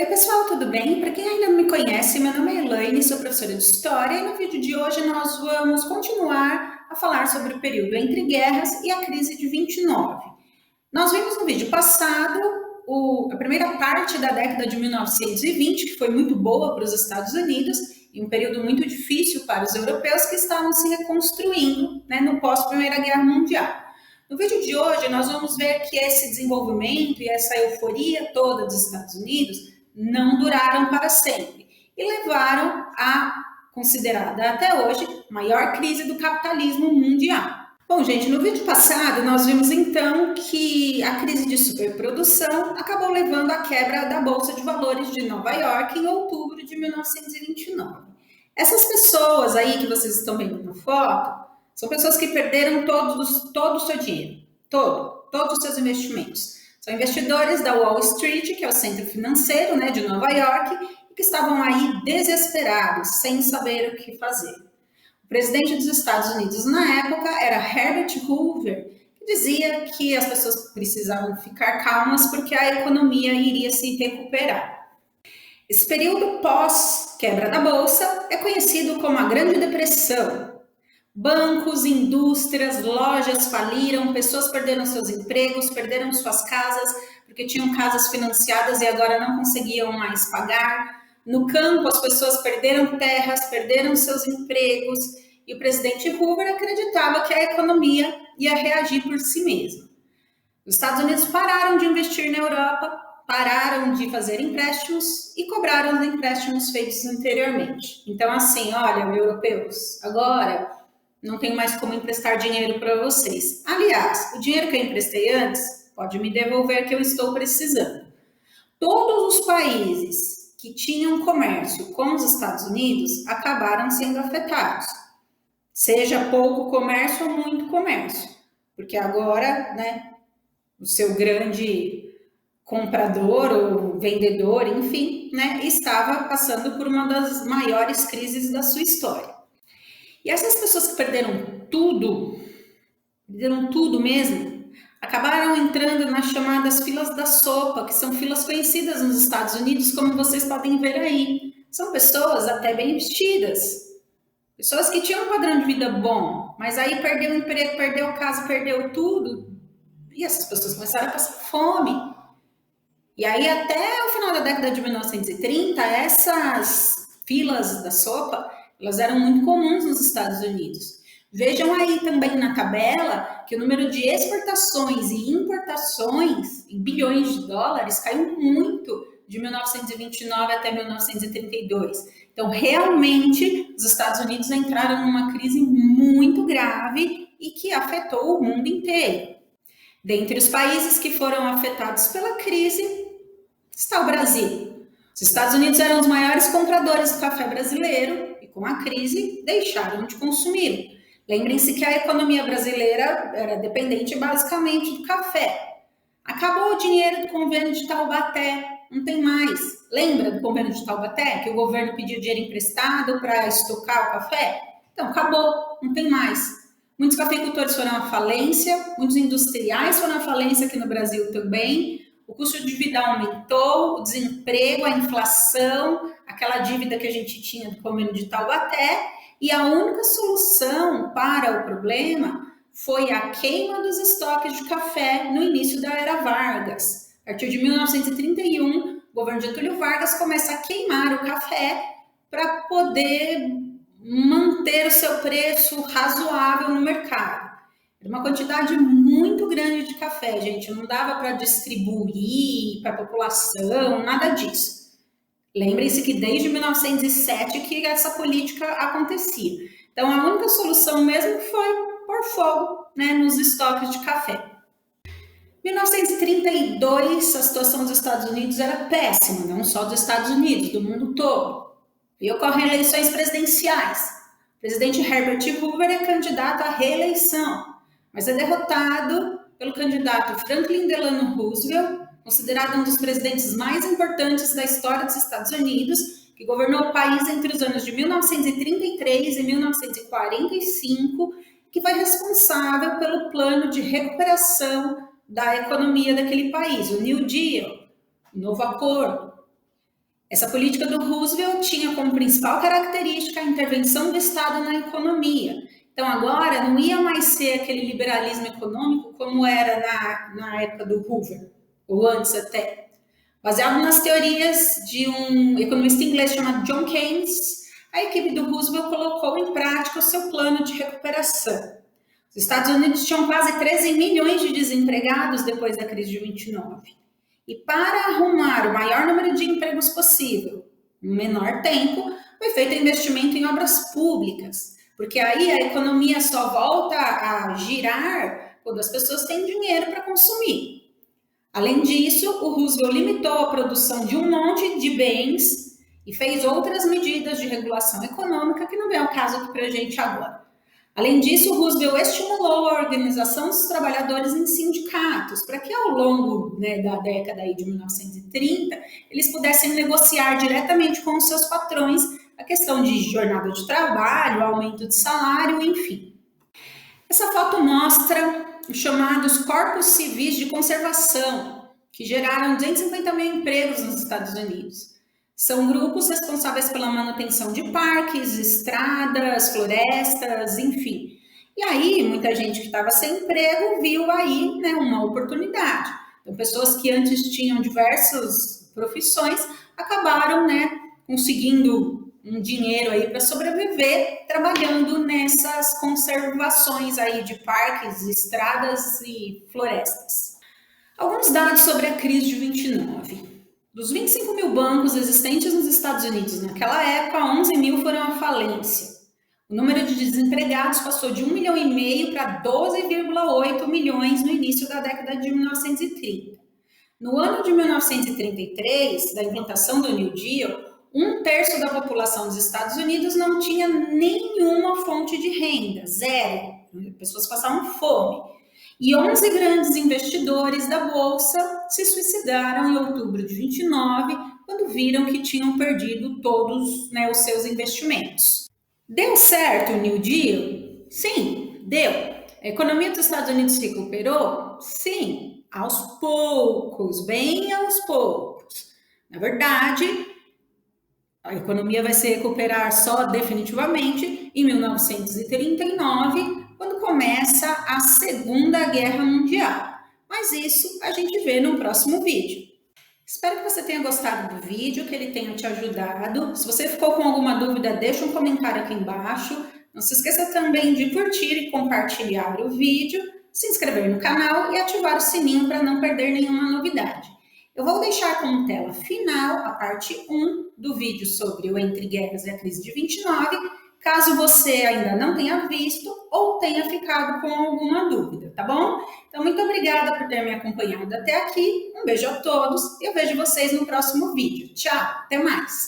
Pessoal, tudo bem? Para quem ainda não me conhece, meu nome é Elaine, sou professora de História e no vídeo de hoje nós vamos continuar a falar sobre o período entre guerras e a crise de 29. Nós vimos no vídeo passado a primeira parte da década de 1920, que foi muito boa para os Estados Unidos e um período muito difícil para os europeus que estavam se reconstruindo, no pós-Primeira Guerra Mundial. No vídeo de hoje, nós vamos ver que esse desenvolvimento e essa euforia toda dos Estados Unidos não duraram para sempre e levaram à considerada até hoje maior crise do capitalismo mundial. Bom, gente, no vídeo passado nós vimos então que a crise de superprodução acabou levando à quebra da Bolsa de Valores de Nova York em outubro de 1929. Essas pessoas aí que vocês estão vendo na foto são pessoas que perderam todo o seu dinheiro, todos os seus investimentos. São investidores da Wall Street, que é o centro financeiro, de Nova York, e que estavam aí desesperados, sem saber o que fazer. O presidente dos Estados Unidos na época era Herbert Hoover, que dizia que as pessoas precisavam ficar calmas porque a economia iria se recuperar. Esse período pós-quebra da Bolsa é conhecido como a Grande Depressão. Bancos, indústrias, lojas faliram, pessoas perderam seus empregos, perderam suas casas, porque tinham casas financiadas e agora não conseguiam mais pagar. No campo, as pessoas perderam terras, perderam seus empregos, e o presidente Hoover acreditava que a economia ia reagir por si mesma. Os Estados Unidos pararam de investir na Europa, pararam de fazer empréstimos e cobraram os empréstimos feitos anteriormente. Então, assim, olha, europeus, agora não tenho mais como emprestar dinheiro para vocês. Aliás, o dinheiro que eu emprestei antes, pode me devolver que eu estou precisando. Todos os países que tinham comércio com os Estados Unidos acabaram sendo afetados. Seja pouco comércio ou muito comércio. Porque agora, o seu grande comprador ou vendedor, enfim, estava passando por uma das maiores crises da sua história. E essas pessoas que perderam tudo mesmo, acabaram entrando nas chamadas filas da sopa, que são filas conhecidas nos Estados Unidos, como vocês podem ver aí. São pessoas até bem vestidas, pessoas que tinham um padrão de vida bom, mas aí perdeu o emprego, perdeu casa, perdeu tudo, e essas pessoas começaram a passar fome. E aí até o final da década de 1930, essas filas da sopa, elas eram muito comuns nos Estados Unidos. Vejam aí também na tabela que o número de exportações e importações em bilhões de dólares caiu muito de 1929 até 1932. Então, realmente, os Estados Unidos entraram numa crise muito grave e que afetou o mundo inteiro. Dentre os países que foram afetados pela crise está o Brasil. Os Estados Unidos eram os maiores compradores do café brasileiro e com a crise deixaram de consumir. Lembrem-se que a economia brasileira era dependente basicamente do café. Acabou o dinheiro do convênio de Taubaté, não tem mais. Lembra do convênio de Taubaté, que o governo pediu dinheiro emprestado para estocar o café? Então, acabou, não tem mais. Muitos cafeicultores foram à falência, muitos industriais foram à falência aqui no Brasil também. O custo de vida aumentou, o desemprego, a inflação, aquela dívida que a gente tinha do convênio de Taubaté, e a única solução para o problema foi a queima dos estoques de café no início da era Vargas. A partir de 1931, o governo de Getúlio Vargas começa a queimar o café para poder manter o seu preço razoável no mercado. Era uma quantidade muito grande de café, gente, não dava para distribuir para a população, nada disso. Lembrem-se que desde 1907 que essa política acontecia. Então, a única solução mesmo foi pôr fogo nos estoques de café. Em 1932, a situação dos Estados Unidos era péssima, não só dos Estados Unidos, do mundo todo. E ocorrem eleições presidenciais. O presidente Herbert Hoover é candidato à reeleição, mas é derrotado pelo candidato Franklin Delano Roosevelt, considerado um dos presidentes mais importantes da história dos Estados Unidos, que governou o país entre os anos de 1933 e 1945, que foi responsável pelo plano de recuperação da economia daquele país, o New Deal, o novo acordo. Essa política do Roosevelt tinha como principal característica a intervenção do Estado na economia. Então, agora não ia mais ser aquele liberalismo econômico como era na época do Hoover, ou antes até. Baseado nas teorias de um economista inglês chamado John Keynes, a equipe do Roosevelt colocou em prática o seu plano de recuperação. Os Estados Unidos tinham quase 13 milhões de desempregados depois da crise de 29. E para arrumar o maior número de empregos possível, em menor tempo, foi feito investimento em obras públicas, porque aí a economia só volta a girar quando as pessoas têm dinheiro para consumir. Além disso, o Roosevelt limitou a produção de um monte de bens e fez outras medidas de regulação econômica que não vem ao caso aqui para a gente agora. Além disso, o Roosevelt estimulou a organização dos trabalhadores em sindicatos, para que ao longo da década aí de 1930, eles pudessem negociar diretamente com os seus patrões a questão de jornada de trabalho, aumento de salário, enfim. Essa foto mostra os chamados corpos civis de conservação, que geraram 250 mil empregos nos Estados Unidos. São grupos responsáveis pela manutenção de parques, estradas, florestas, enfim. E aí, muita gente que estava sem emprego viu aí uma oportunidade. Então, pessoas que antes tinham diversas profissões acabaram conseguindo um dinheiro aí para sobreviver trabalhando nessas conservações aí de parques, estradas e florestas. Alguns dados sobre a crise de 29. Dos 25 mil bancos existentes nos Estados Unidos naquela época, 11 mil foram à falência. O número de desempregados passou de 1,5 milhão para 12,8 milhões no início da década de 1930. No ano de 1933, da implantação do New Deal, 1/3 da população dos Estados Unidos não tinha nenhuma fonte de renda, zero. Pessoas passavam fome. E 11 grandes investidores da Bolsa se suicidaram em outubro de 29, quando viram que tinham perdido todos os seus investimentos. Deu certo o New Deal? Sim, deu. A economia dos Estados Unidos se recuperou? Sim, aos poucos, bem aos poucos. Na verdade, a economia vai se recuperar só definitivamente em 1939, quando começa a Segunda Guerra Mundial. Mas isso a gente vê no próximo vídeo. Espero que você tenha gostado do vídeo, que ele tenha te ajudado. Se você ficou com alguma dúvida, deixa um comentário aqui embaixo. Não se esqueça também de curtir e compartilhar o vídeo, se inscrever no canal e ativar o sininho para não perder nenhuma novidade. Eu vou deixar como tela final a parte 1 do vídeo sobre o Entre Guerras e a Crise de 29, caso você ainda não tenha visto ou tenha ficado com alguma dúvida, tá bom? Então, muito obrigada por ter me acompanhado até aqui. Um beijo a todos e eu vejo vocês no próximo vídeo. Tchau, até mais!